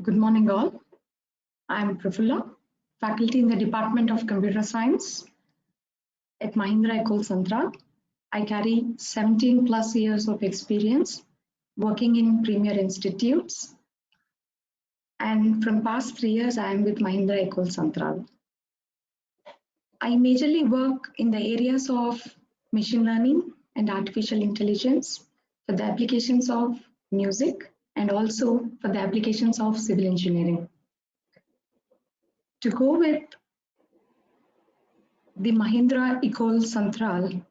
Good morning, all. I'm Prafulla, faculty in the Department of Computer Science at Mahindra Ecole Centrale. I carry 17 plus years of experience working in premier institutes. And from past 3 years, I am with Mahindra Ecole Centrale. I majorly work in the areas of machine learning and artificial intelligence for the applications of music and also for the applications of civil engineering. To go with the Mahindra Ecole Centrale,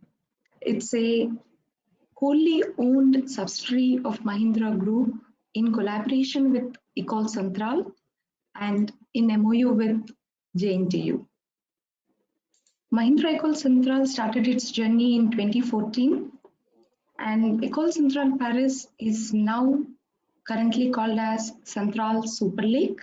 it's a wholly owned subsidiary of Mahindra Group in collaboration with Ecole Centrale and in MOU with JNTU. Mahindra Ecole Centrale started its journey in 2014, and Ecole Centrale Paris is now currently called as Centrale Super Lake,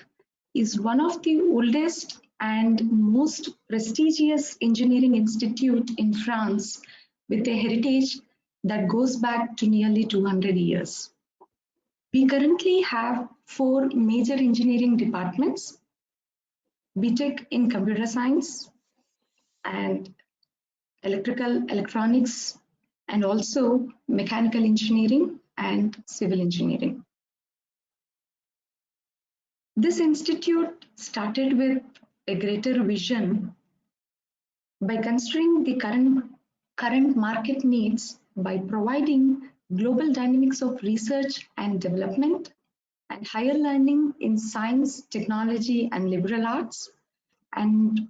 is one of the oldest and most prestigious engineering institute in France with a heritage that goes back to nearly 200 years. We currently have 4 major engineering departments: BTech in computer science and electrical electronics, and also mechanical engineering and civil engineering. This institute started with a greater vision by considering the current market needs by providing global dynamics of research and development and higher learning in science, technology, and liberal arts. And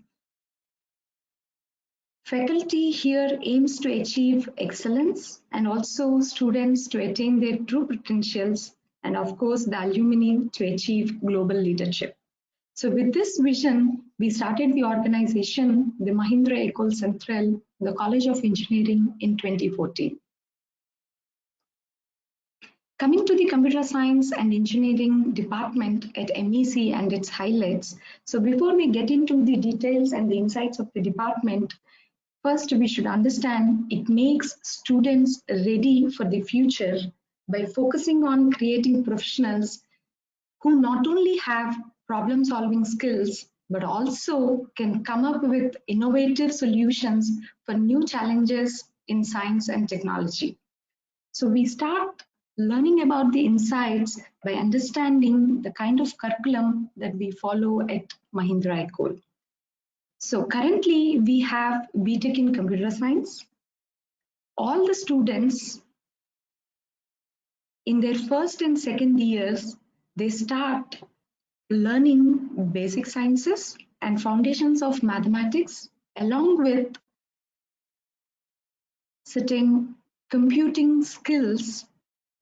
faculty here aims to achieve excellence and also students to attain their true potentials, and of course the alumni to achieve global leadership. So with this vision, we started the organization, the Mahindra Ecole Centrale, the College of Engineering, in 2014. Coming to the Computer Science and Engineering Department at MEC and its highlights. So before we get into the details and the insights of the department, first we should understand it makes students ready for the future by focusing on creating professionals who not only have problem-solving skills, but also can come up with innovative solutions for new challenges in science and technology. So we start learning about the insights by understanding the kind of curriculum that we follow at Mahindra Ecole. So currently we have BTech in computer science. All the students in their first and second years, they start learning basic sciences and foundations of mathematics, along with certain computing skills,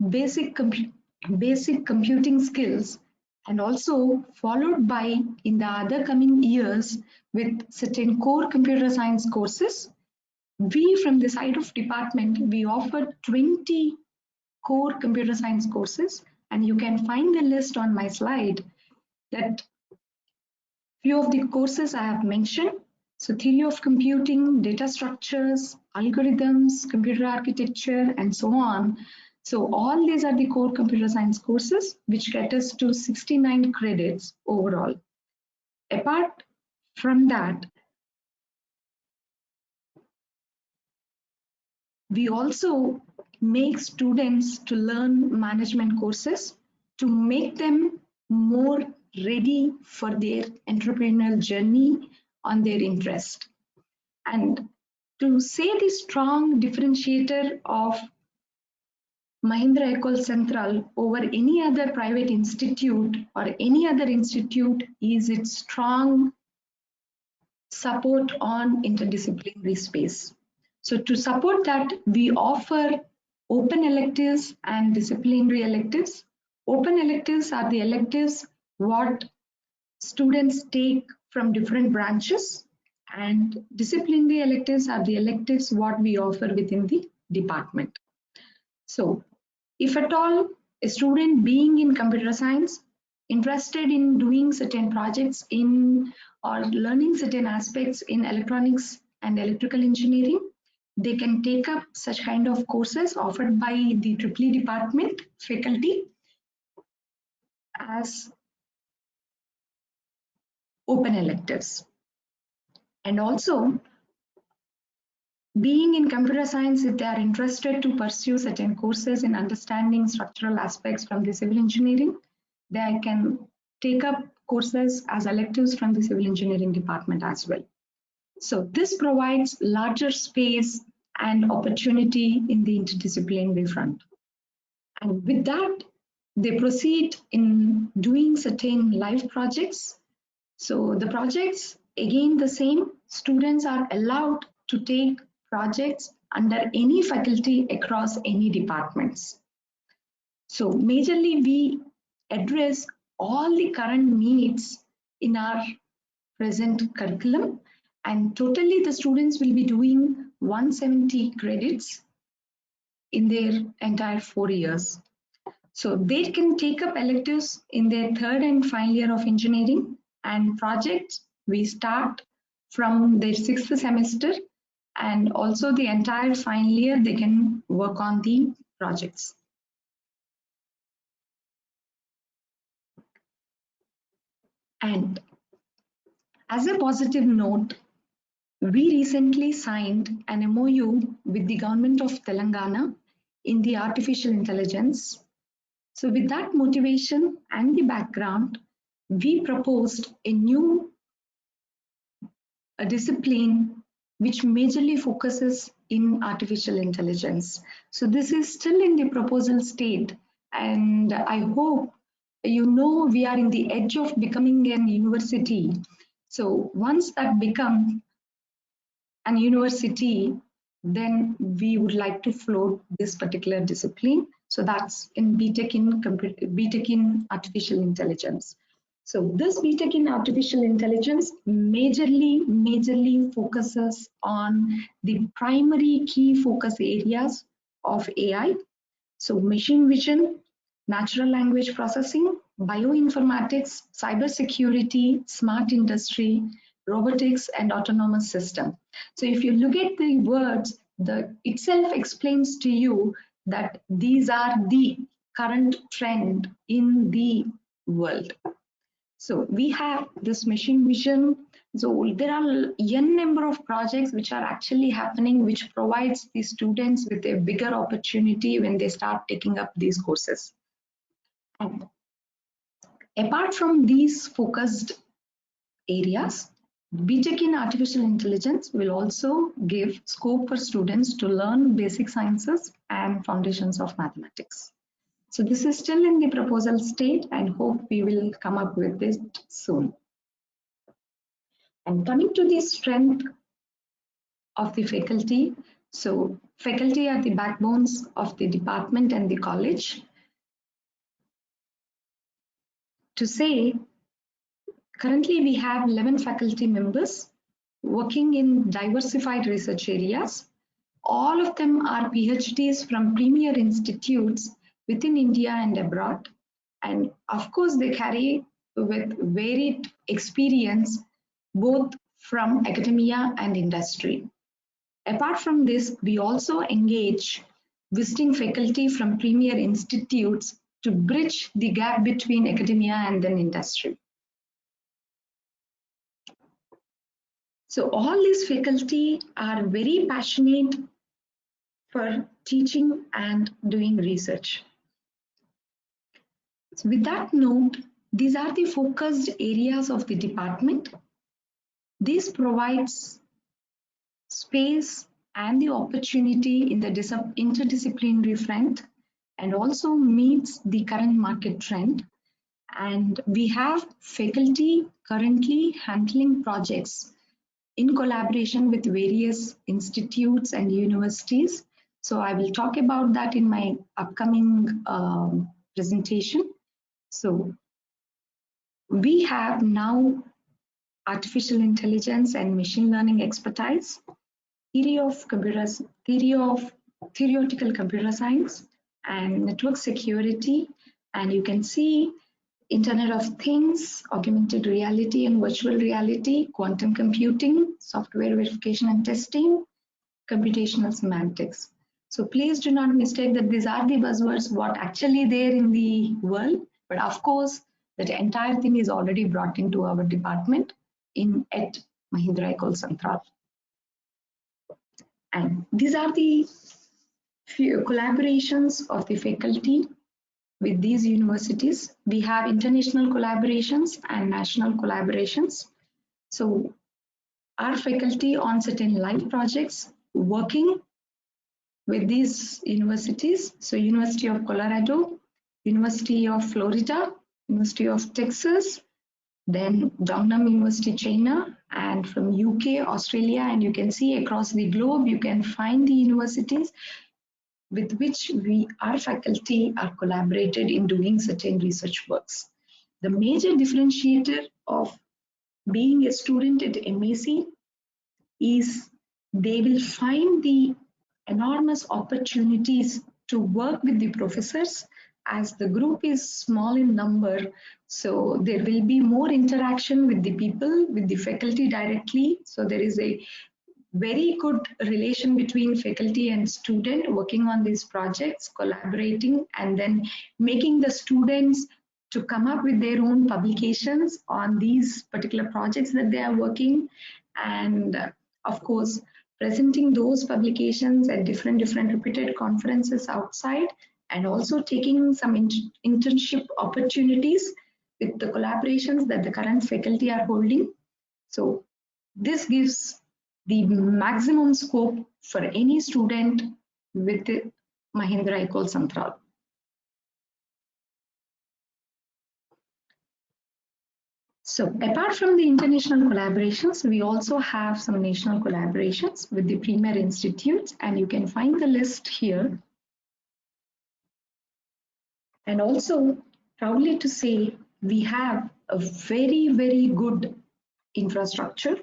basic computing skills, and also followed by in the other coming years with certain core computer science courses. We from the side of department, we offer 20 core computer science courses, and you can find the list on my slide. That few of the courses I have mentioned. So theory of computing, data structures, algorithms, computer architecture, and so on. So all these are the core computer science courses, which get us to 69 credits overall. Apart from that, we also make students to learn management courses to make them more ready for their entrepreneurial journey on their interest. And to say the strong differentiator of Mahindra Ecole Centrale over any other private institute or any other institute is its strong support on interdisciplinary space. So to support that, we offer open electives and disciplinary electives. Open electives are the electives what students take from different branches, and disciplinary electives are the electives what we offer within the department. So if at all a student being in computer science interested in doing certain projects in or learning certain aspects in electronics and electrical engineering, they can take up such kind of courses offered by the EEE department faculty. As open electives. And also, being in computer science, if they are interested to pursue certain courses in understanding structural aspects from the civil engineering, they can take up courses as electives from the civil engineering department as well. So this provides larger space and opportunity in the interdisciplinary front. And with that, they proceed in doing certain live projects. So the projects, again, the same, students are allowed to take projects under any faculty across any departments. So majorly we address all the current needs in our present curriculum, and totally the students will be doing 170 credits in their entire 4 years. So they can take up electives in their third and final year of engineering, and projects we start from their 6th semester, and also the entire final year they can work on the projects. And as a positive note, we recently signed an MOU with the government of Telangana in the artificial intelligence. So with that motivation and the background, we proposed a new discipline which majorly focuses in artificial intelligence. So this is still in the proposal state, and I hope you know we are in the edge of becoming an university. So once that becomes an university, then we would like to float this particular discipline. So that's in BTech in artificial intelligence. So this BTech in artificial intelligence majorly focuses on the primary key focus areas of AI. So machine vision, natural language processing, bioinformatics, cybersecurity, smart industry, robotics, and autonomous system. So if you look at the words, the itself explains to you that these are the current trend in the world. So we have this machine vision. So there are n number of projects which are actually happening, which provides the students with a bigger opportunity when they start taking up these courses. And apart from these focused areas, BTech in artificial intelligence will also give scope for students to learn basic sciences and foundations of mathematics. So this is still in the proposal state, and hope we will come up with this soon. And coming to the strength of the faculty, so faculty are the backbones of the department and the college. To say, currently we have 11 faculty members working in diversified research areas. All of them are PhDs from premier institutes within India and abroad. And of course, they carry with varied experience, both from academia and industry. Apart from this, we also engage visiting faculty from premier institutes to bridge the gap between academia and then industry. So all these faculty are very passionate for teaching and doing research. So with that note, these are the focused areas of the department. This provides space and the opportunity in the interdisciplinary front, and also meets the current market trend. And we have faculty currently handling projects in collaboration with various institutes and universities. So I will talk about that in my upcoming presentation. So we have now artificial intelligence and machine learning expertise, theoretical computer science, and network security. And you can see Internet of Things, augmented reality and virtual reality, quantum computing, software verification and testing, computational semantics. So please do not mistake that these are the buzzwords what actually there in the world, but of course that entire thing is already brought into our department. at Mahindra Ecole Centrale. And these are the few collaborations of the faculty with these universities. We have international collaborations and national collaborations. So our faculty on certain live projects working with these universities. So University of Colorado, University of Florida, University of Texas, then Dongnam University, China, and from UK, Australia, and you can see across the globe, you can find the universities with which our faculty are collaborated in doing certain research works. The major differentiator of being a student at MAC is they will find the enormous opportunities to work with the professors, as the group is small in number, so there will be more interaction with the people, with the faculty directly. So there is a very good relation between faculty and student working on these projects, collaborating, and then making the students to come up with their own publications on these particular projects that they are working, and of course presenting those publications at different reputed conferences outside, and also taking some internship opportunities with the collaborations that the current faculty are holding. So this gives the maximum scope for any student with Mahindra Ecole Centrale. So apart from the international collaborations, we also have some national collaborations with the premier institutes, and you can find the list here. And also, proudly to say, we have a very good infrastructure,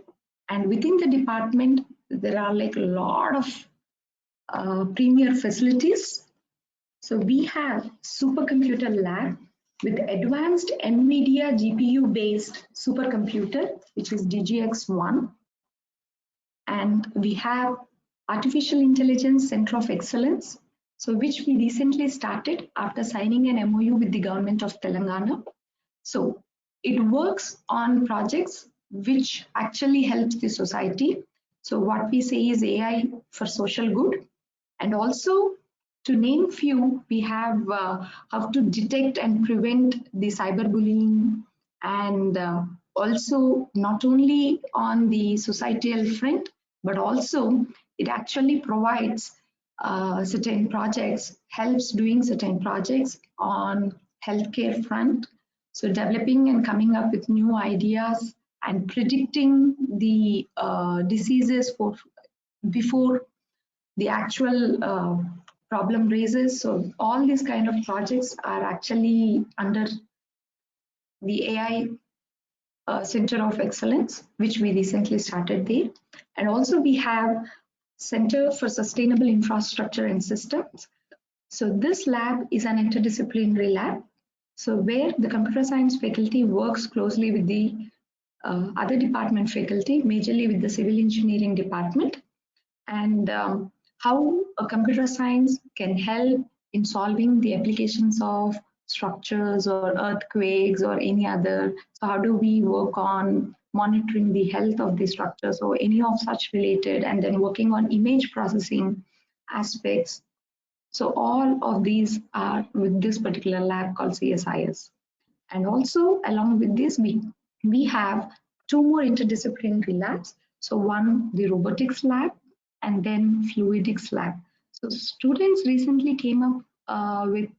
and within the department, there are like a lot of premier facilities. So we have supercomputer lab with advanced NVIDIA GPU based supercomputer, which is DGX-1. And we have Artificial Intelligence Center of Excellence, so which we recently started after signing an MOU with the government of Telangana. So it works on projects which actually helps the society. So what we say is AI for social good. And also, to name few, we have how to detect and prevent the cyberbullying, and also not only on the societal front, but also it actually provides certain projects, helps doing certain projects on healthcare front. So developing and coming up with new ideas and predicting the diseases before the actual problem raises. So all these kind of projects are actually under the AI Center of Excellence, which we recently started there. And also we have Center for Sustainable Infrastructure and Systems. So this lab is an interdisciplinary lab, so where the computer science faculty works closely with the other department faculty, majorly with the civil engineering department, and how a computer science can help in solving the applications of structures or earthquakes or any other. So how do we work on monitoring the health of the structures or any of such related, and then working on image processing aspects. So all of these are with this particular lab called CSIS. And also along with this, we have two more interdisciplinary labs. So one, the robotics lab, and then fluidics lab. So students recently came up with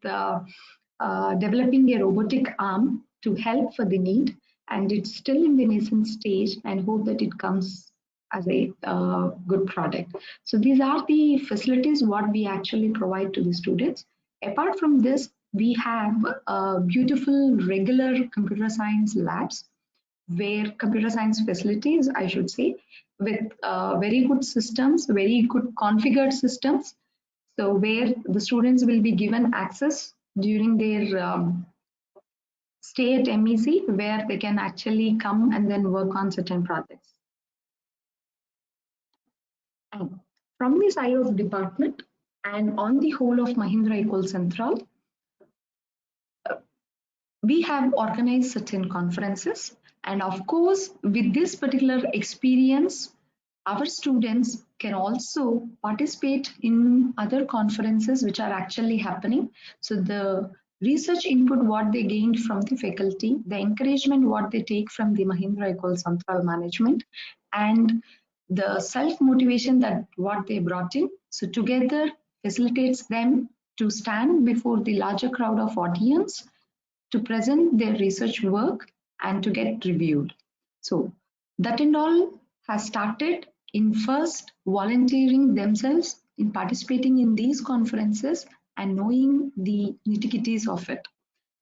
developing a robotic arm to help for the need, and it's still in the nascent stage, and hope that it comes as a good product. So these are the facilities what we actually provide to the students. Apart from this, we have beautiful regular computer science labs, where computer science facilities, I should say, with very good systems, very good configured systems. So where the students will be given access during their stay at MEC, where they can actually come and then work on certain projects. And from the side of department and on the whole of Mahindra Ecole Centrale, we have organized certain conferences, And of course, with this particular experience, our students can also participate in other conferences which are actually happening. So the research input what they gained from the faculty, the encouragement what they take from the Mahindra Ecole Central Management, and the self motivation that what they brought in, so together facilitates them to stand before the larger crowd of audience to present their research work and to get reviewed. So that and all has started in first volunteering themselves in participating in these conferences and knowing the nitty-gritties of it.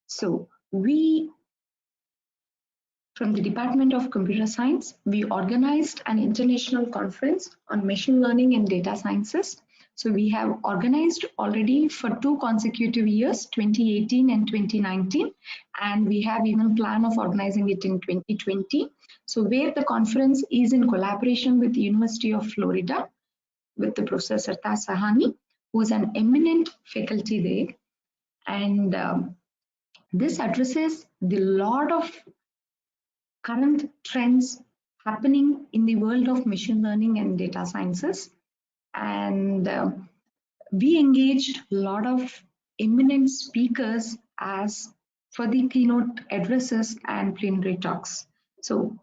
So we from the Department of Computer Science, we organized an international conference on machine learning and data sciences. So we have organized already for 2 consecutive years, 2018 and 2019, and we have even plan of organizing it in 2020. So where the conference is in collaboration with the University of Florida, with the Professor Sartaj Sahani, who is an eminent faculty there. And this addresses the lot of current trends happening in the world of machine learning and data sciences. And we engaged a lot of eminent speakers as for the keynote addresses and plenary talks. So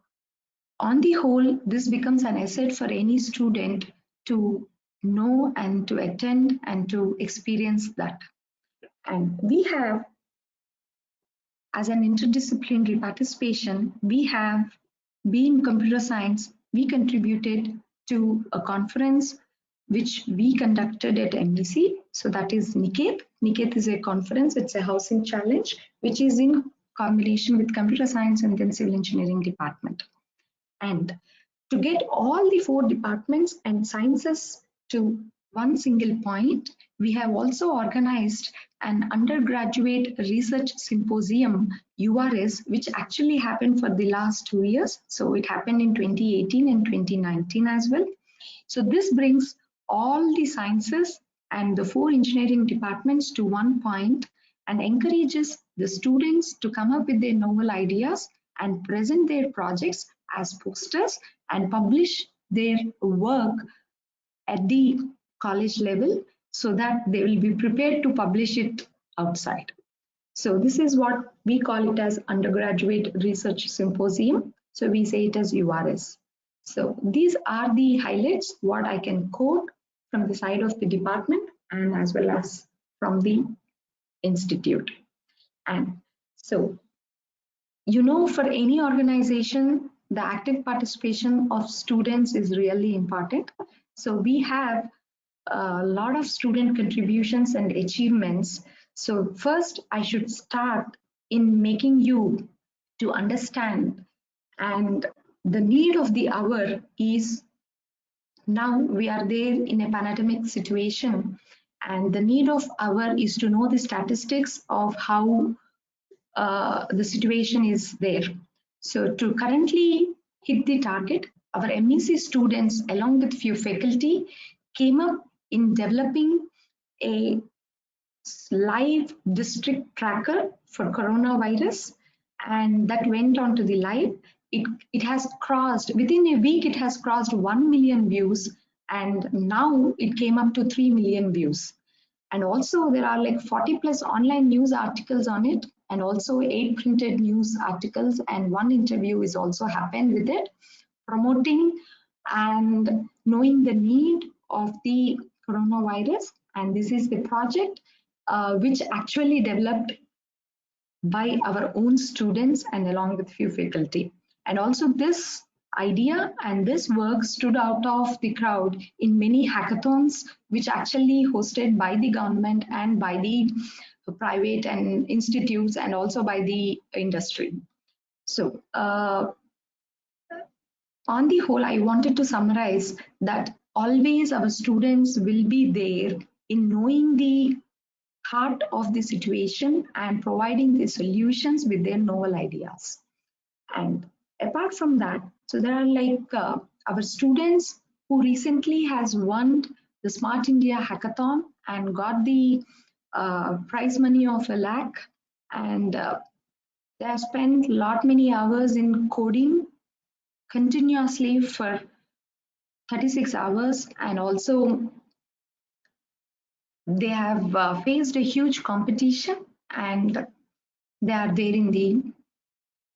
on the whole, this becomes an asset for any student to know and to attend and to experience that. And we have, as an interdisciplinary participation, we have been computer science, we contributed to a conference which we conducted at MEC. So that is Niket. Niket is a conference, it's a housing challenge, which is in combination with computer science and then civil engineering department. And to get all the 4 departments and sciences to one single point, we have also organized an undergraduate research symposium, URS, which actually happened for the last 2 years. So it happened in 2018 and 2019 as well. So this brings all the sciences and the 4 engineering departments to one point and encourages the students to come up with their novel ideas and present their projects as posters and publish their work at the college level so that they will be prepared to publish it outside. So this is what we call it as undergraduate research symposium. So we say it as URS. So these are the highlights, what I can quote from the side of the department and as well as from the institute. And so, for any organization, the active participation of students is really important. So we have a lot of student contributions and achievements. So first, I should start in making you to understand, and the need of the hour is now we are there in a pandemic situation, and the need of hour is to know the statistics of how the situation is there. So to currently hit the target, our MEC students along with few faculty came up in developing a live district tracker for coronavirus, and that went on to the live. It has crossed, within a week it has crossed 1 million views, and now it came up to 3 million views. And also there are like 40 plus online news articles on it, and also 8 printed news articles, and 1 interview is also happened with it, promoting and knowing the need of the coronavirus. And this is the project which actually developed by our own students and along with few faculty. And also this idea and this work stood out of the crowd in many hackathons, which actually hosted by the government and by the private and institutes and also by the industry. So on the whole, I wanted to summarize that always our students will be there in knowing the heart of the situation and providing the solutions with their novel ideas. And apart from that, so there are like our students who recently has won the Smart India Hackathon and got the prize money of 1 lakh, and They have spent many hours in coding continuously for 36 hours, and also they have faced a huge competition, and they are there in the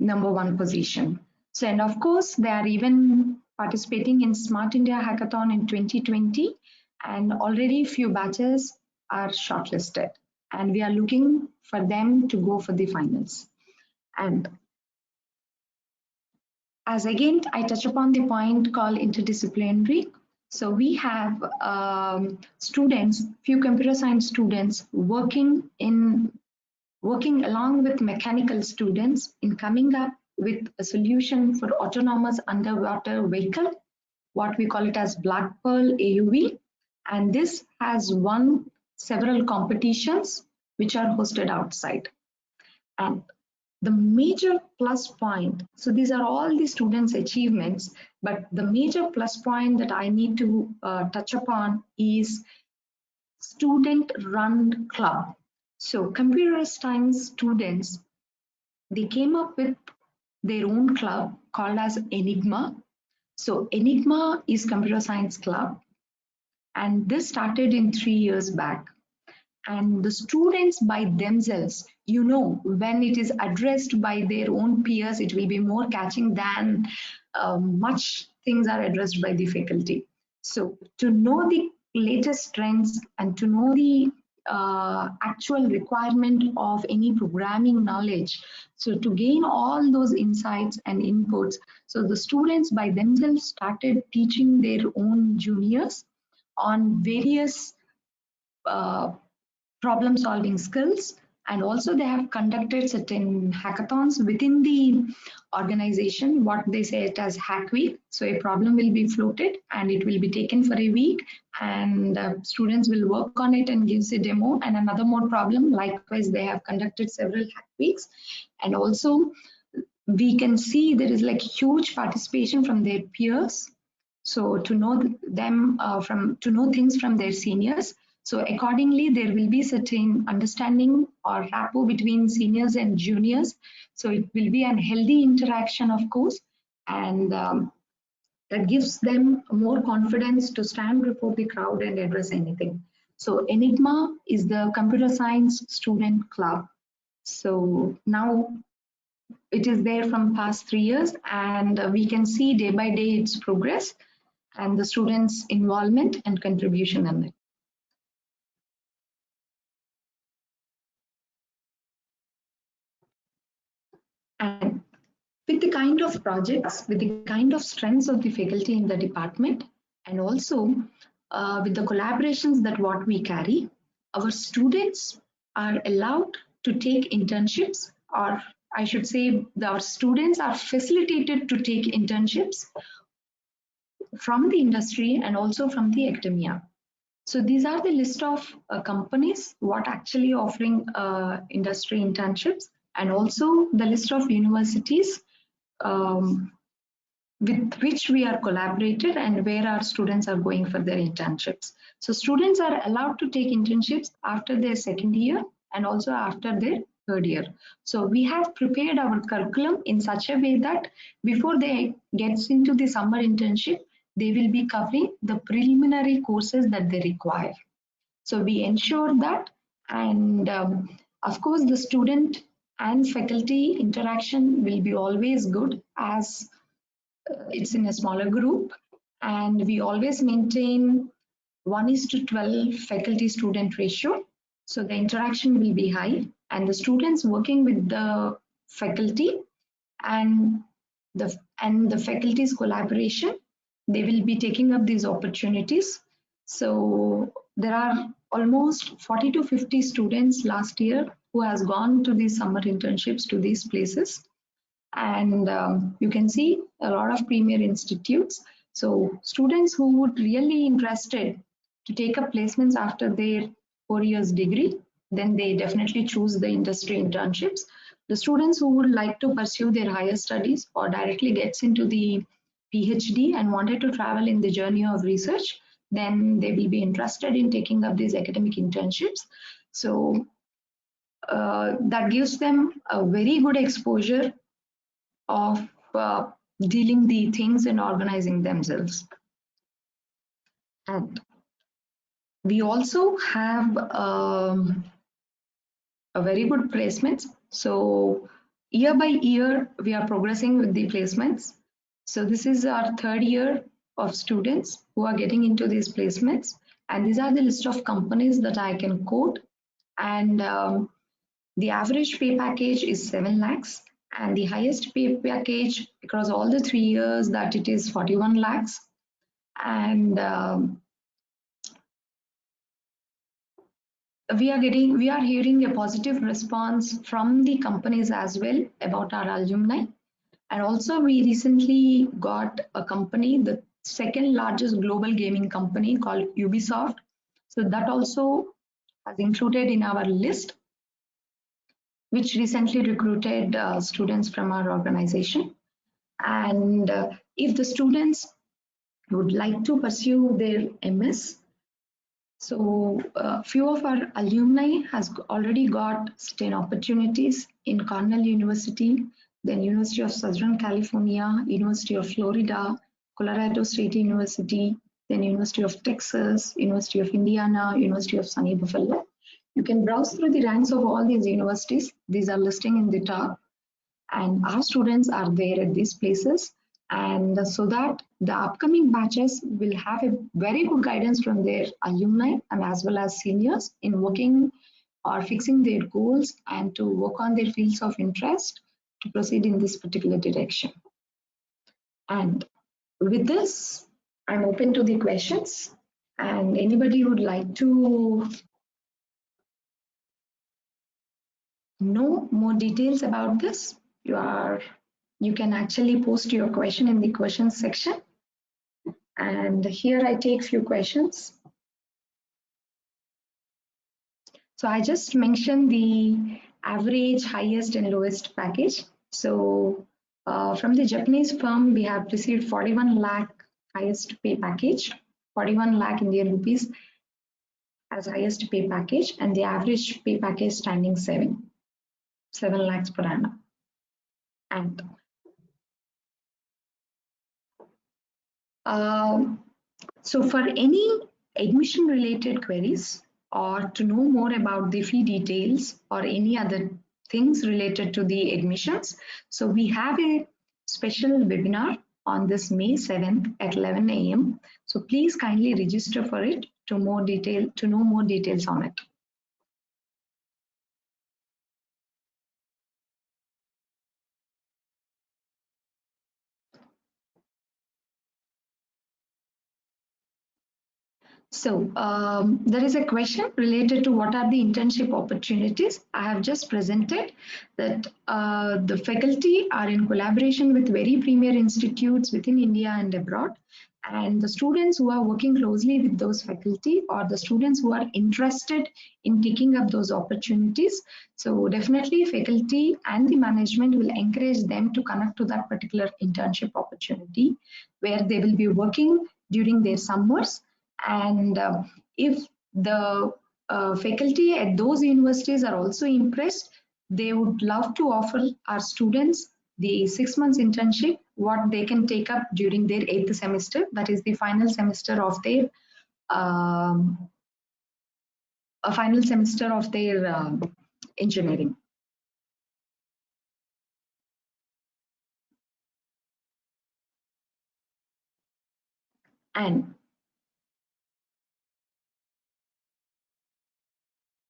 #1 position. So, and of course, they are even participating in Smart India Hackathon in 2020, and already few batches are shortlisted, and we are looking for them to go for the finals. And as again, I touch upon the point called interdisciplinary. So we have students, few computer science students working along with mechanical students in coming up with a solution for autonomous underwater vehicle, what we call it as Black Pearl AUV. And this has won several competitions which are hosted outside. And the major plus point, so these are all the students' achievements, but the major plus point that I need to touch upon is student-run club. So computer science students, they came up with their own club called as Enigma. So Enigma is computer science club, and this started in 3 years back. And the students by themselves, when it is addressed by their own peers, it will be more catching than much things are addressed by the faculty. So to know the latest trends and to know the actual requirement of any programming knowledge, so to gain all those insights and inputs, so the students by themselves started teaching their own juniors on various problem solving skills, and also they have conducted certain hackathons within the organization, what they say it as hack week. So a problem will be floated and it will be taken for a week, and students will work on it and gives a demo and another more problem. Likewise, they have conducted several hack weeks, and also we can see there is like huge participation from their peers, so to know them to know things from their seniors. So accordingly, there will be certain understanding or rapport between seniors and juniors. So it will be an healthy interaction, of course, and that gives them more confidence to stand before the crowd and address anything. So Enigma is the computer science student club. So now it is there from past 3 years, and we can see day by day its progress and the students' involvement and contribution in it. And with the kind of projects, with the kind of strengths of the faculty in the department, and also with the collaborations that what we carry, our students are allowed to take internships, or I should say our students are facilitated to take internships from the industry and also from the academia. So these are the list of companies what actually offering industry internships, and also the list of universities with which we are collaborated and where our students are going for their internships. So students are allowed to take internships after their second year and also after their third year. So we have prepared our curriculum in such a way that before they gets into the summer internship, they will be covering the preliminary courses that they require. So we ensure that, and of course the student and faculty interaction will be always good, as it's in a smaller group, and we always maintain 1:12 faculty student ratio. So the interaction will be high, and the students working with the faculty and the faculty's collaboration, they will be taking up these opportunities. So there are almost 40 to 50 students last year who has gone to these summer internships to these places, and you can see a lot of premier institutes. So students who would really interested to take up placements after their 4 years degree, then they definitely choose the industry internships. The students who would like to pursue their higher studies or directly gets into the PhD and wanted to travel in the journey of research, then they will be interested in taking up these academic internships. So that gives them a very good exposure of dealing the things and organizing themselves. And we also have a very good placements. So year by year, we are progressing with the placements. So this is our third year of students who are getting into these placements. And these are the list of companies that I can quote. And the average pay package is 7 lakhs. And the highest pay package across all the 3 years that it is 41 lakhs. And we are hearing a positive response from the companies as well about our alumni. And also we recently got a company, the second largest global gaming company called Ubisoft. So that also has included in our list, which recently recruited students from our organization. And if the students would like to pursue their MS, so few of our alumni has already got STEM opportunities in Cornell University, then University of Southern California, University of Florida, Colorado State University, then University of Texas, University of Indiana, University of Sunny Buffalo. You can browse through the ranks of all these universities. These are listing in the top, and our students are there at these places. And so that the upcoming batches will have a very good guidance from their alumni and as well as seniors in working or fixing their goals and to work on their fields of interest to proceed in this particular direction. And with this, I'm open to the questions, and anybody who would like to know more details about this, you can actually post your question in the questions section. And here I take few questions. So I just mentioned the average, highest and lowest package. So from the Japanese firm, we have received 41 lakh highest pay package, 41 lakh Indian rupees as highest pay package, and the average pay package standing 7 lakhs per annum. And so for any admission related queries or to know more about the fee details or any other things related to the admissions, so we have a special webinar on this May 7th at 11 a.m. So please kindly register for it to know more details on it. So there is a question related to what are the internship opportunities. I have just presented that the faculty are in collaboration with very premier institutes within India and abroad. And the students who are working closely with those faculty or the students who are interested in taking up those opportunities. So definitely faculty and the management will encourage them to connect to that particular internship opportunity where they will be working during their summers. And if the faculty at those universities are also impressed, they would love to offer our students the 6 months internship, what they can take up during their 8th semester, that is the final semester of their engineering. And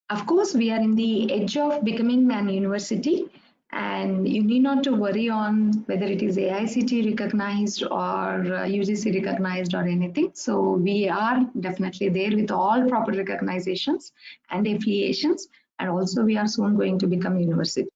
of course, we are in the edge of becoming an university, and you need not to worry on whether it is AICTE recognized or UGC recognized or anything. So we are definitely there with all proper recognizations and affiliations, and also we are soon going to become university.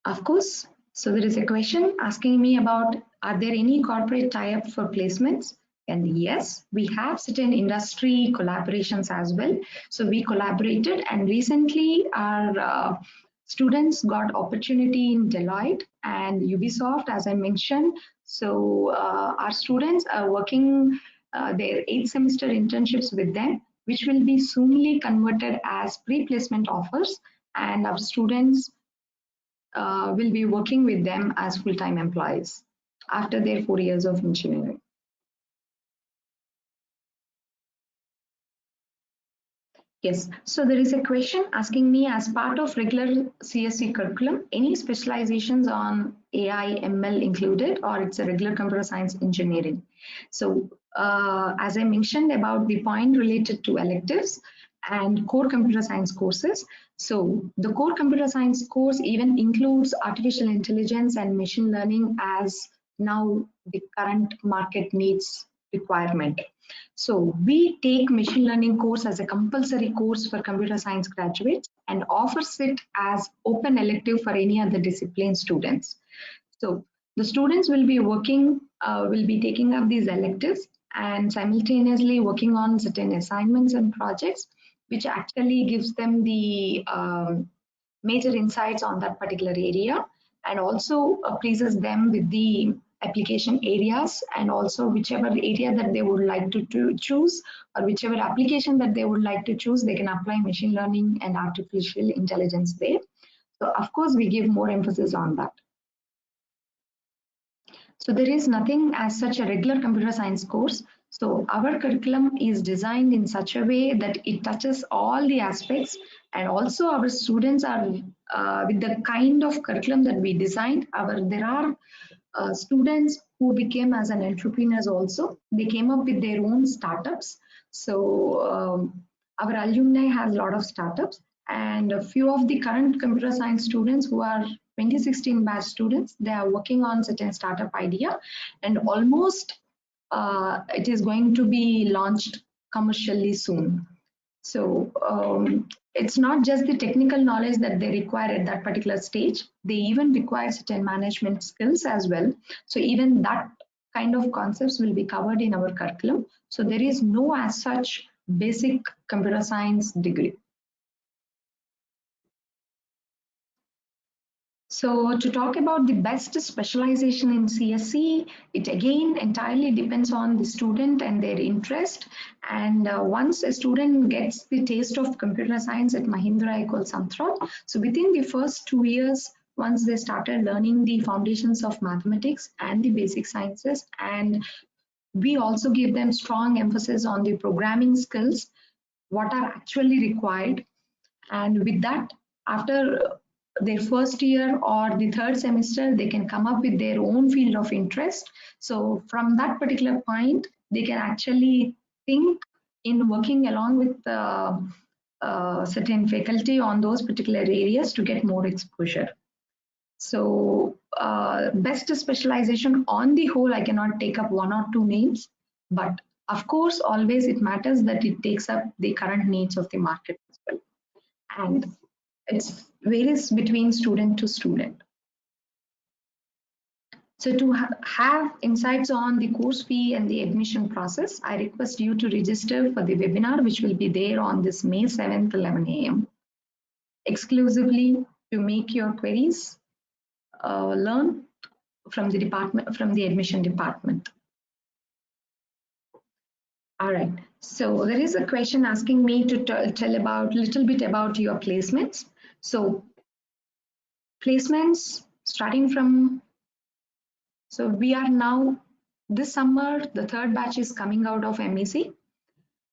Of course, so there is a question asking me about, are there any corporate tie-up for placements? And yes, we have certain industry collaborations as well. So we collaborated, and recently our students got opportunity in Deloitte and Ubisoft, as I mentioned. So our students are working their 8th semester internships with them. which will be soonly converted as pre-placement offers, and our students will be working with them as full-time employees after their 4 years of engineering. Yes, so there is a question asking me, as part of regular CSE curriculum, any specializations on AI, ML included, or it's a regular computer science engineering? So as I mentioned about the point related to electives and core computer science courses, so the core computer science course even includes artificial intelligence and machine learning as now the current market needs requirement. So we take machine learning course as a compulsory course for computer science graduates and offers it as open elective for any other discipline students. So the students will be taking up these electives and simultaneously working on certain assignments and projects, which actually gives them the major insights on that particular area, and also pleases them with the application areas, and also whichever area that they would like to choose, or whichever application that they would like to choose, they can apply machine learning and artificial intelligence there. So of course we give more emphasis on that. So there is nothing as such a regular computer science course. So our curriculum is designed in such a way that it touches all the aspects, and also our students are with the kind of curriculum that we designed. There are students who became as an entrepreneurs also. They came up with their own startups. So our alumni has a lot of startups, and a few of the current computer science students who are 2016 batch students, they are working on certain startup idea, and almost it is going to be launched commercially soon. So it's not just the technical knowledge that they require at that particular stage, they even require certain management skills as well. So even that kind of concepts will be covered in our curriculum. So there is no as such basic computer science degree. So to talk about the best specialization in CSE, it again entirely depends on the student and their interest. And once a student gets the taste of computer science at Mahindra Samtrop, so within the first 2 years, once they started learning the foundations of mathematics and the basic sciences, and we also give them strong emphasis on the programming skills, what are actually required. And with that, after their first year or the third semester, they can come up with their own field of interest. So from that particular point, they can actually think in working along with certain faculty on those particular areas to get more exposure. So best specialization on the whole, I cannot take up one or two names, but of course, always it matters that it takes up the current needs of the market as well. And it varies between student to student. So to have insights on the course fee and the admission process, I request you to register for the webinar, which will be there on this May 7th, 11 a.m. exclusively to make your queries learn from the department, from the admission department. All right, so there is a question asking me to tell about a little bit about your placements. So placements starting from, so we are now, this summer, the third batch is coming out of MEC.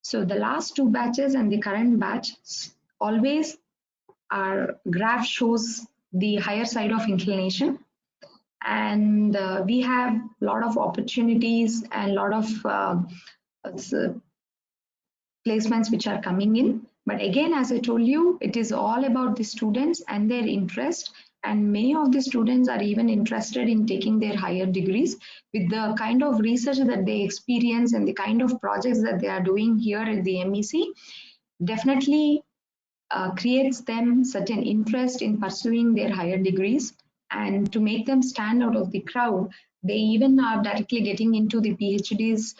So the last two batches and the current batch, always our graph shows the higher side of inclination. And we have a lot of opportunities and a lot of placements which are coming in. But again, as I told you, it is all about the students and their interest. And many of the students are even interested in taking their higher degrees with the kind of research that they experience and the kind of projects that they are doing here at the MEC. Definitely creates them certain interest in pursuing their higher degrees, and to make them stand out of the crowd, they even are directly getting into the PhDs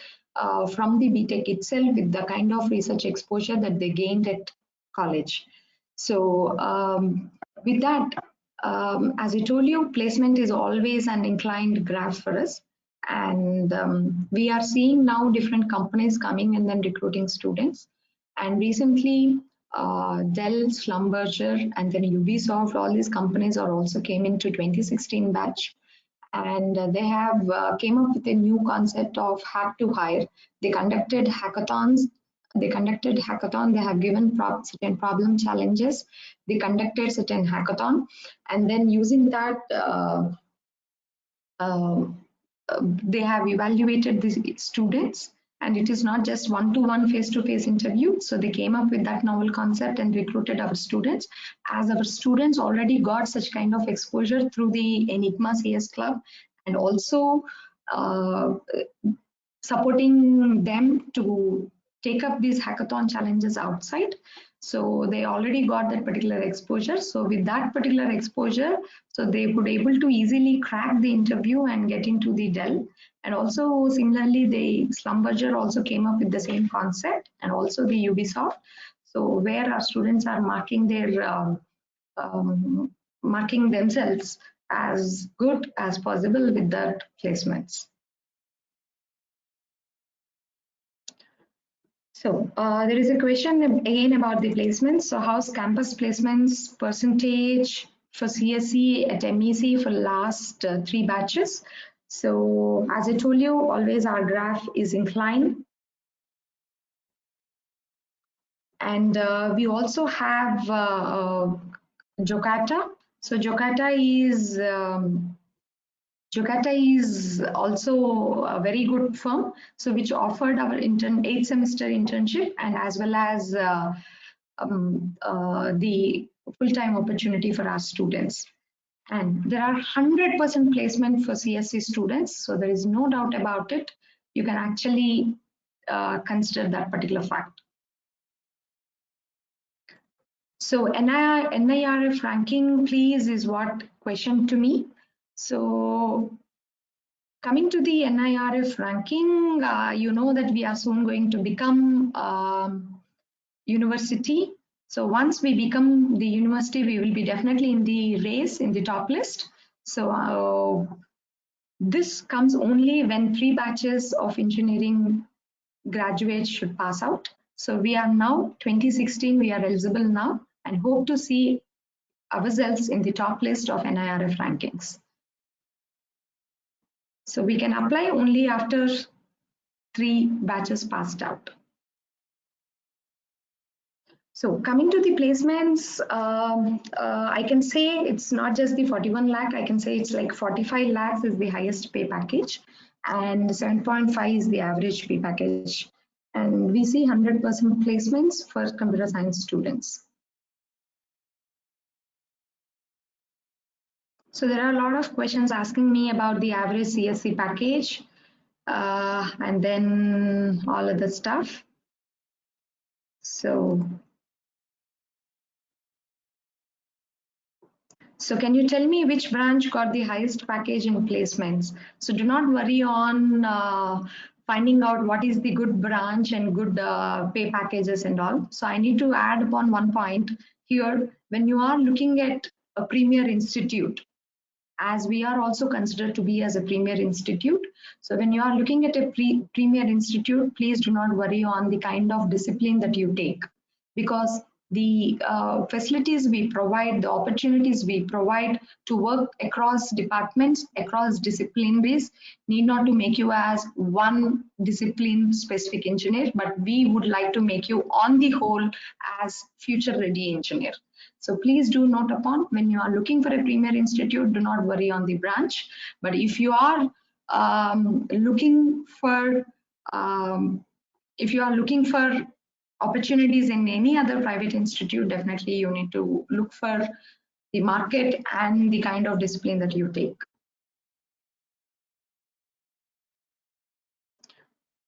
from the BTech itself with the kind of research exposure that they gained at college. So with that, as I told you, placement is always an inclined graph for us. And we are seeing now different companies coming and then recruiting students. And recently, Dell, Schlumberger, and then Ubisoft, all these companies are also came into 2016 batch. And they have came up with a new concept of hack to hire. They conducted hackathons. They have given certain problem challenges. They conducted certain hackathon, and then using that, um, they have evaluated the students, and it is not just one-to-one face-to-face interview. So they came up with that novel concept and recruited our students. As our students already got such kind of exposure through the Enigma CS Club, and also uh, supporting them to take up these hackathon challenges outside. So they already got that particular exposure. So with that particular exposure, so they could able to easily crack the interview and get into the Dell. And also similarly, the Schlumberger also came up with the same concept, and also the Ubisoft. So where our students are marking their marking themselves as good as possible with that placements. So there is a question again about the placements. So how's campus placements percentage for CSE at MEC for last 3 batches? So as I told you, always our graph is inclined. And we also have Jocata. So Jocata is also a very good firm, so which offered our 8th semester internship, and as well as the full-time opportunity for our students. And there are 100% placement for CSC students, so there is no doubt about it. You can actually consider that particular fact. So NIRF ranking, please, is what question to me. So coming to the NIRF ranking, you know that we are soon going to become university. So once we become the university, we will be definitely in the race, in the top list. So this comes only when 3 batches of engineering graduates should pass out. So we are now 2016, we are eligible now, and hope to see ourselves in the top list of NIRF rankings. So we can apply only after 3 batches passed out. So coming to the placements, I can say it's not just the 41 lakh, I can say it's like 45 lakhs is the highest pay package, and 7.5 is the average pay package. And we see 100% placements for computer science students. So there are a lot of questions asking me about the average CSC package and then all other stuff. So can you tell me which branch got the highest package in placements? So do not worry on finding out what is the good branch and good pay packages and all. So I need to add upon one point here. When you are looking at a premier institute, as we are also considered to be as a premier institute. So when you are looking at a premier institute, please do not worry on the kind of discipline that you take, because the facilities we provide, the opportunities we provide to work across departments, across disciplinaries, need not to make you as one discipline specific engineer, but we would like to make you on the whole as future ready engineer. So please do note upon, when you are looking for a premier institute, do not worry on the branch. But if you are looking for opportunities in any other private institute, definitely you need to look for the market and the kind of discipline that you take.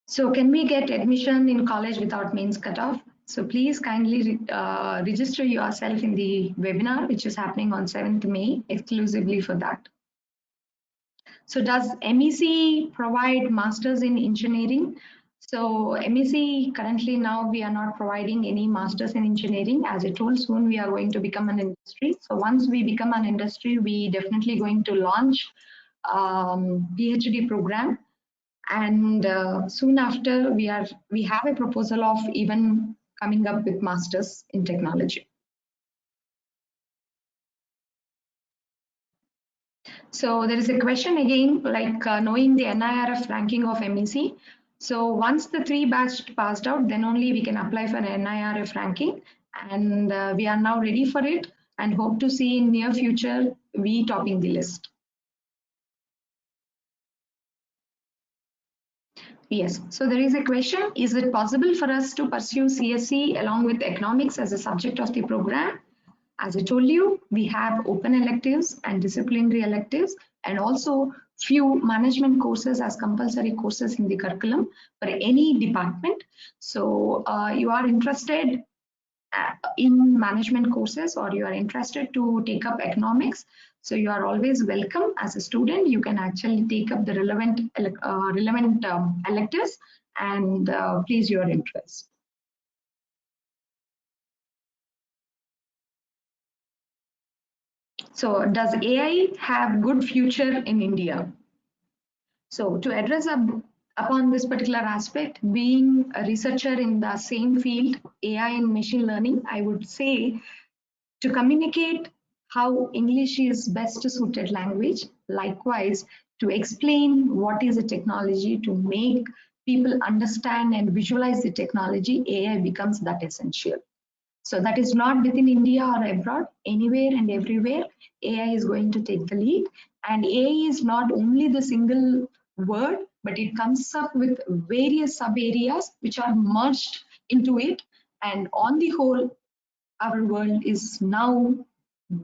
So can we get admission in college without mains cutoff? So please kindly register yourself in the webinar, which is happening on 7th May, exclusively for that. So does MEC provide masters in engineering? So MEC currently now we are not providing any masters in engineering. As I told, soon we are going to become an industry. So once we become an industry, we definitely going to launch PhD program. And soon after, we have a proposal of even coming up with masters in technology. So there is a question again, like knowing the NIRF ranking of MEC. So once the 3 batch passed out, then only we can apply for an NIRF ranking, and we are now ready for it and hope to see in near future we topping the list. Yes, so there is a question, is it possible for us to pursue CSE along with economics as a subject of the program? As I told you, we have open electives and disciplinary electives, and also few management courses as compulsory courses in the curriculum for any department. So you are interested in management courses, or you are interested to take up economics, so you are always welcome. As a student, you can actually take up the relevant electives and please your interest. So does AI have good future in India? So to address upon this particular aspect, being a researcher in the same field, AI and machine learning, I would say to communicate how English is best suited language, likewise to explain what is a technology, to make people understand and visualize the technology, AI becomes that essential. So that is not within India or abroad, anywhere and everywhere, AI is going to take the lead. And AI is not only the single word, but it comes up with various sub areas which are merged into it. And on the whole, our world is now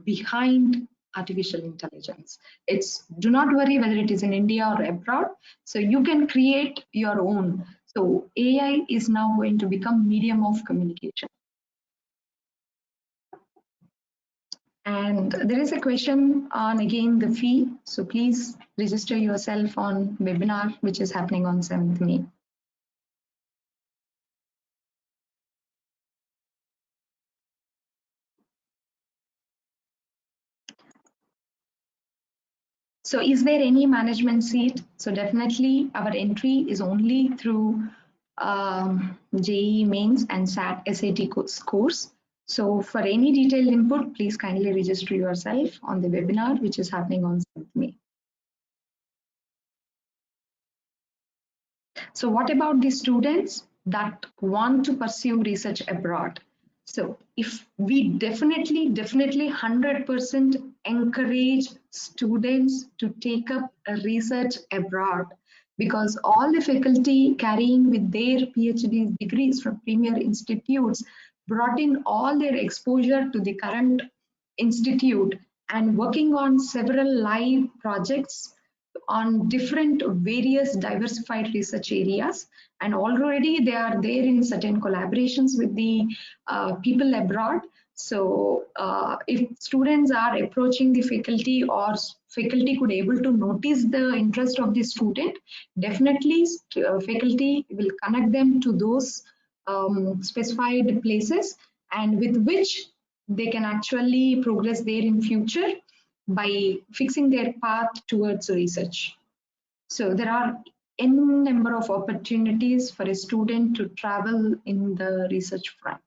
behind artificial intelligence. It's, do not worry whether it is in India or abroad. So you can create your own. So AI is now going to become medium of communication. And there is a question on again the fee. So please register yourself on webinar, which is happening on 7th May. So is there any management seat? So definitely our entry is only through JEE mains and SAT course. So for any detailed input, please kindly register yourself on the webinar, which is happening on 7th May. So what about the students that want to pursue research abroad? So if we definitely 100% encourage students to take up a research abroad, because all the faculty carrying with their PhD degrees from premier institutes brought in all their exposure to the current institute and working on several live projects on different various diversified research areas, and already they are there in certain collaborations with the people abroad. So if students are approaching the faculty, or faculty could able to notice the interest of the student, definitely faculty will connect them to those specified places, and with which they can actually progress there in future by fixing their path towards research. So there are n number of opportunities for a student to travel in the research front.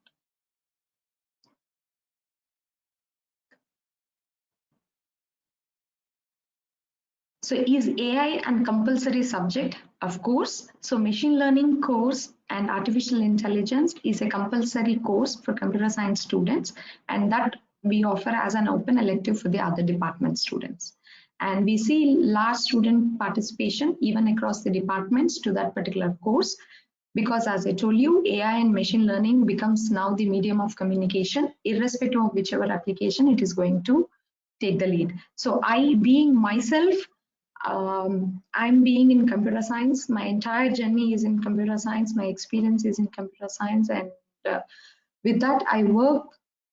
So is AI a compulsory subject? Of course. So machine learning course and artificial intelligence is a compulsory course for computer science students, and that we offer as an open elective for the other department students. And we see large student participation even across the departments to that particular course, because as I told you, AI and machine learning becomes now the medium of communication, irrespective of whichever application it is going to take the lead. So I, being myself, I'm being in computer science. My entire journey is in computer science. My experience is in computer science, and with that, I work,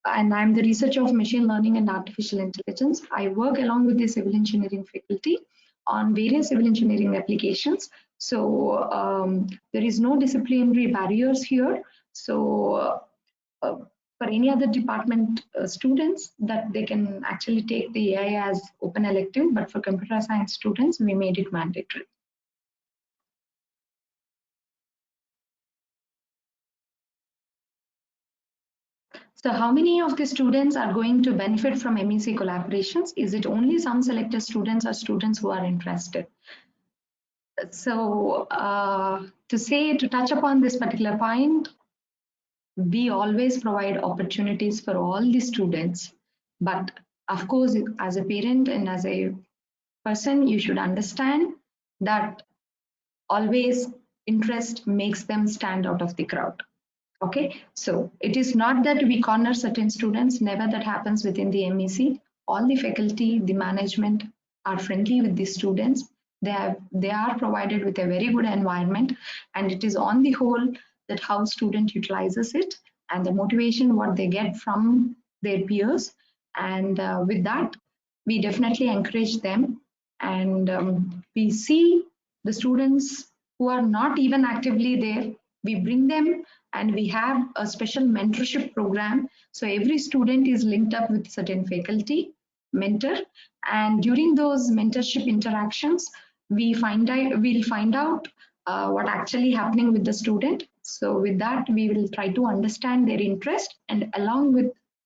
and I'm the researcher of machine learning and artificial intelligence. I work along with the civil engineering faculty on various civil engineering applications. So there is no disciplinary barriers here. So for any other department students, that they can actually take the AI as open elective, but for computer science students, we made it mandatory. So how many of the students are going to benefit from MEC collaborations? Is it only some selected students or students who are interested? So to touch upon this particular point, we always provide opportunities for all the students. But of course, as a parent and as a person, you should understand that always interest makes them stand out of the crowd. Okay, so it is not that we corner certain students, never that happens within the MEC. All the faculty, the management are friendly with the students. They are provided with a very good environment, and it is on the whole that how student utilizes it and the motivation what they get from their peers. And with that, we definitely encourage them, and we see the students who are not even actively there, we bring them, and we have a special mentorship program. So every student is linked up with certain faculty mentor, and during those mentorship interactions, we'll find out what actually happening with the student. So with that, we will try to understand their interest, and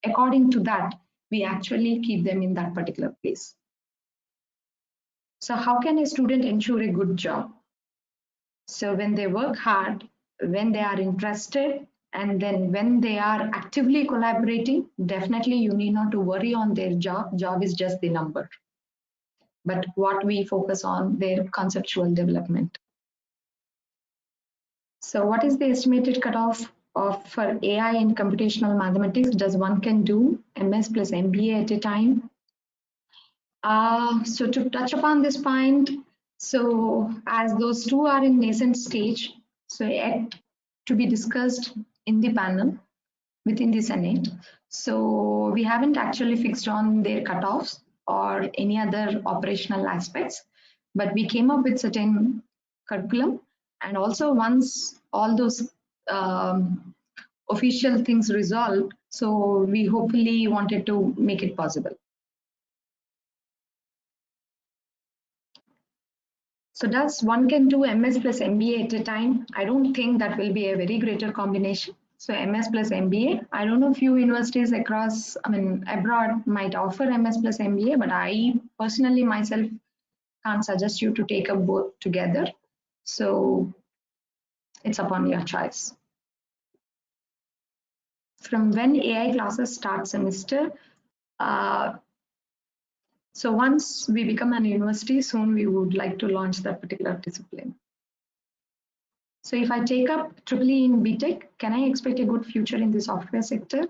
according to that, we actually keep them in that particular place. So how can a student ensure a good job? So when they work hard, when they are interested, and then when they are actively collaborating, definitely you need not to worry on their job. Job is just the number. But what we focus on their conceptual development. So what is the estimated cutoff for AI and computational mathematics? Does one can do MS plus MBA at a time? So to touch upon this point, so as those two are in nascent stage, so yet to be discussed in the panel within the Senate. So we haven't actually fixed on their cutoffs or any other operational aspects, but we came up with certain curriculum, and also once all those official things resolved, so we hopefully wanted to make it possible. So does one can do MS plus MBA at a time? I don't think that will be a very greater combination. So MS plus MBA, I don't know, few universities across, abroad might offer MS plus MBA, but I personally myself can't suggest you to take up both together. So it's upon your choice. From when AI classes start semester? So once we become an university, soon we would like to launch that particular discipline. So if I take up EEE in BTech, can I expect a good future in the software sector?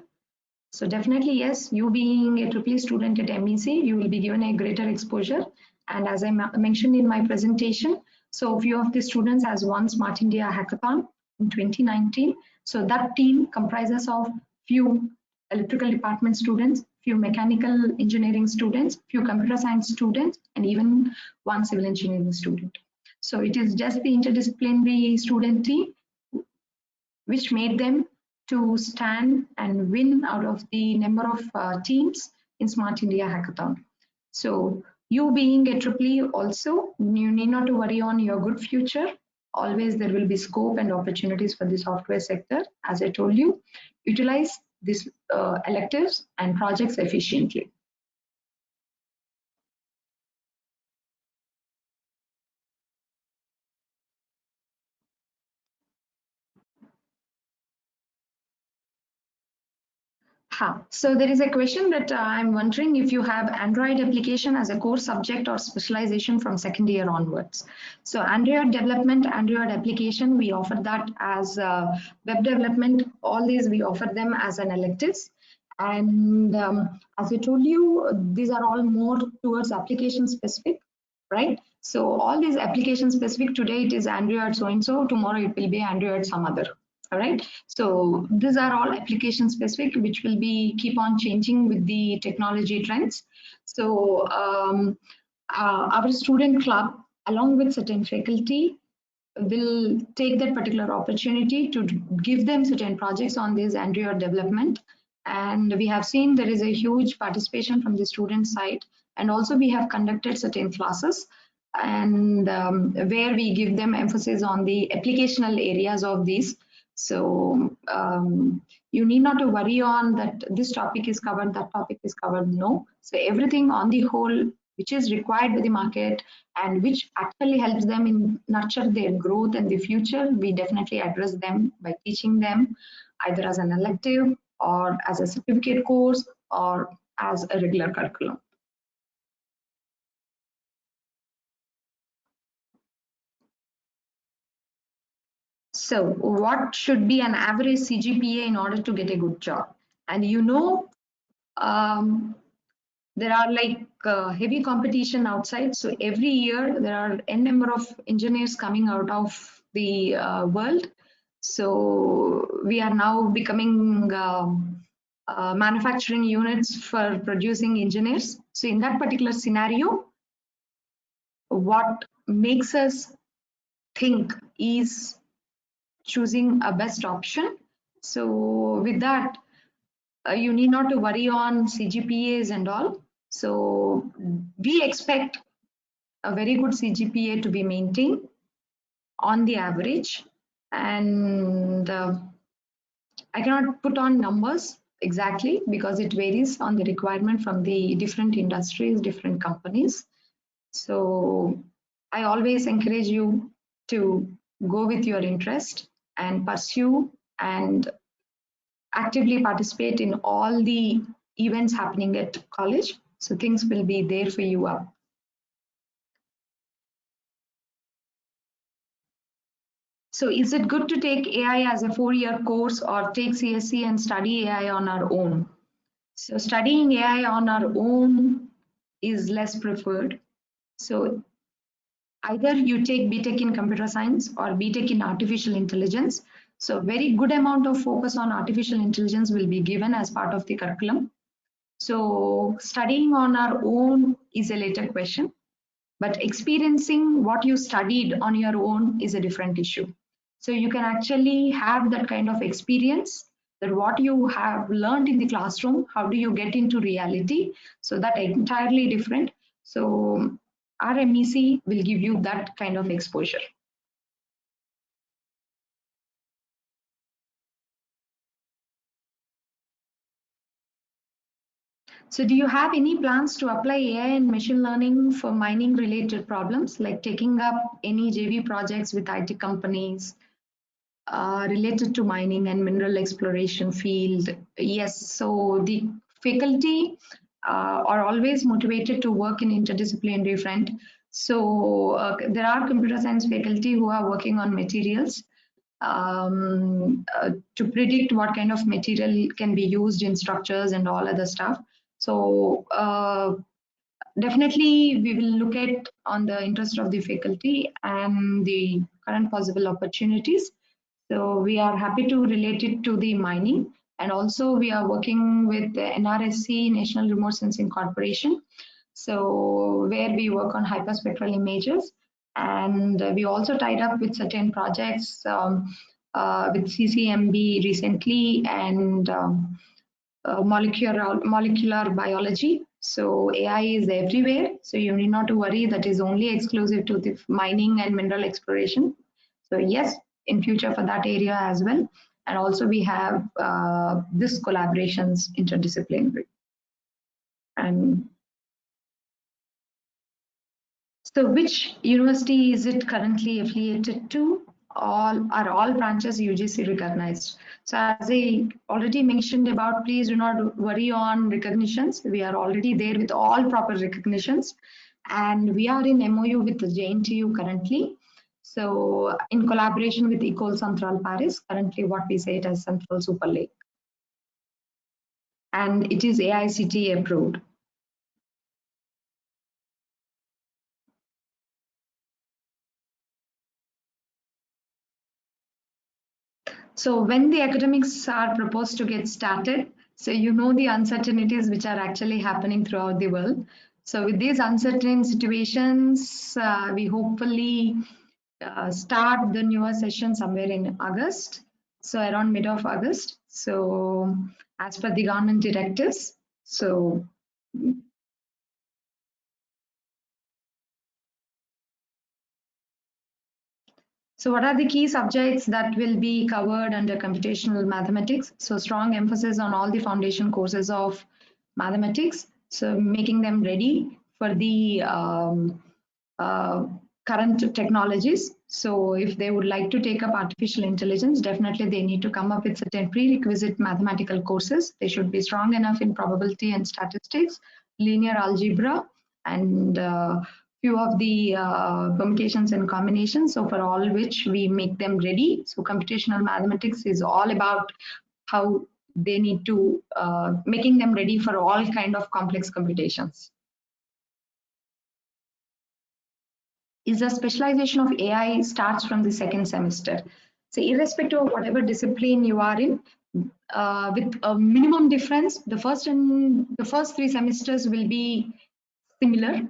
So definitely yes, you being a EEE student at MEC, you will be given a greater exposure. And as I mentioned in my presentation, so few of the students has won Smart India Hackathon in 2019. So that team comprises of few electrical department students, few mechanical engineering students, few computer science students, and even one civil engineering student. So it is just the interdisciplinary student team which made them to stand and win out of the number of teams in Smart India Hackathon. So you being a EEE also, you need not to worry on your good future. Always there will be scope and opportunities for the software sector. As I told you, utilize these electives and projects efficiently. So there is a question that I'm wondering if you have Android application as a core subject or specialization from second year onwards. So Android development, Android application, we offer that as web development. All these we offer them as an electives. And as I told you, these are all more towards application specific, right? So all these application specific, today it is Android so-and-so, tomorrow it will be Android some other. All right, so these are all application specific, which will be keep on changing with the technology trends. So our student club, along with certain faculty, will take that particular opportunity to give them certain projects on this Android development. And we have seen there is a huge participation from the student side. And also we have conducted certain classes and where we give them emphasis on the applicational areas of these. So you need not to worry on that this topic is covered, that topic is covered. No. So everything on the whole, which is required by the market and which actually helps them in nurture their growth and the future, we definitely address them by teaching them either as an elective or as a certificate course or as a regular curriculum. So what should be an average CGPA in order to get a good job? And there are like heavy competition outside. So every year there are n number of engineers coming out of the world. So we are now becoming manufacturing units for producing engineers. So in that particular scenario, what makes us think is choosing a best option. So with that, you need not to worry on CGPAs and all. So we expect a very good CGPA to be maintained on the average. And I cannot put on numbers exactly because it varies on the requirement from the different industries, different companies. So I always encourage you to go with your interest and pursue and actively participate in all the events happening at college. So things will be there for you up. So is it good to take AI as a 4-year course or take CSC and study AI on our own? So studying AI on our own is less preferred. So either you take BTech in computer science or BTech in artificial intelligence. So very good amount of focus on artificial intelligence will be given as part of the curriculum. So studying on our own is a later question, but experiencing what you studied on your own is a different issue. So you can actually have that kind of experience, that what you have learned in the classroom, how do you get into reality? So that entirely different. So our MEC will give you that kind of exposure. So do you have any plans to apply AI and machine learning for mining related problems, like taking up any JV projects with IT companies related to mining and mineral exploration field? Yes, so the faculty are always motivated to work in interdisciplinary front. So there are computer science faculty who are working on materials to predict what kind of material can be used in structures and all other stuff. So definitely we will look at on the interest of the faculty and the current possible opportunities. So we are happy to relate it to the mining, and also we are working with the NRSC, National Remote Sensing Corporation. So where we work on hyperspectral images, and we also tied up with certain projects with CCMB recently and molecular biology. So AI is everywhere. So you need not to worry that is only exclusive to the mining and mineral exploration. So yes, in future for that area as well. And also we have this collaborations interdisciplinary. And so which university is it currently affiliated to? All branches UGC recognized. So as I already mentioned about, please do not worry on recognitions. We are already there with all proper recognitions, and we are in MOU with the JNTU currently. So in collaboration with Ecole Centrale Paris, currently what we say it as Central Super Lake. And it is AICTE approved. So when the academics are proposed to get started, so you know the uncertainties which are actually happening throughout the world. So with these uncertain situations, we hopefully start the newer session somewhere in August, so around mid of August. So as per the government directives, so So what are the key subjects that will be covered under computational mathematics? So strong emphasis on all the foundation courses of mathematics, so making them ready for the uh, current technologies. So if they would like to take up artificial intelligence, definitely they need to come up with certain prerequisite mathematical courses. They should be strong enough in probability and statistics, linear algebra, and few of the permutations and combinations. So for all which we make them ready. So computational mathematics is all about how they need to making them ready for all kind of complex computations. Is the specialization of AI starts from the second semester. So irrespective of whatever discipline you are in, with a minimum difference, the first 3 semesters will be similar.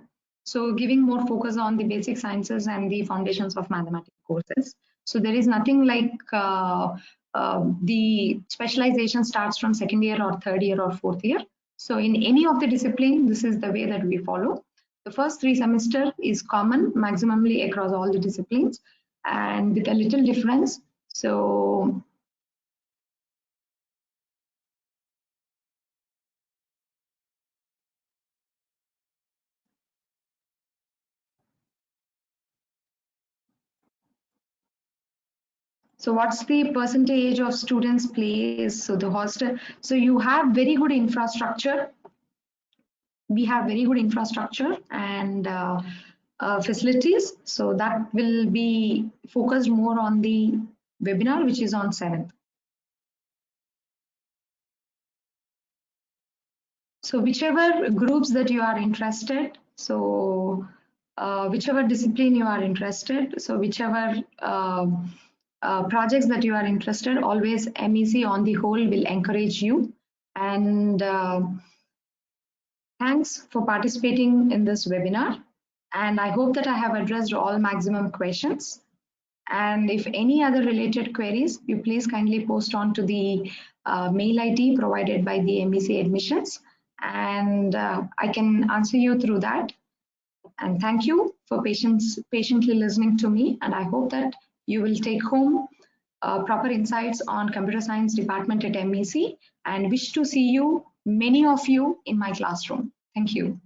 So giving more focus on the basic sciences and the foundations of mathematics courses. So there is nothing like the specialization starts from second year or third year or fourth year. So in any of the discipline, this is the way that we follow. The first 3 semesters is common maximally across all the disciplines and with a little difference. So what's the percentage of students place? So the hostel, so you have very good infrastructure. We have very good infrastructure and facilities. So that will be focused more on the webinar, which is on 7th. So whichever groups that you are interested, so whichever discipline you are interested, so whichever projects that you are interested, always MEC on the whole will encourage you. And thanks for participating in this webinar. And I hope that I have addressed all maximum questions. And if any other related queries, you please kindly post on to the mail ID provided by the MEC admissions. And I can answer you through that. And thank you for patiently listening to me. And I hope that you will take home proper insights on computer science department at MEC and wish to see you, many of you, in my classroom. Thank you.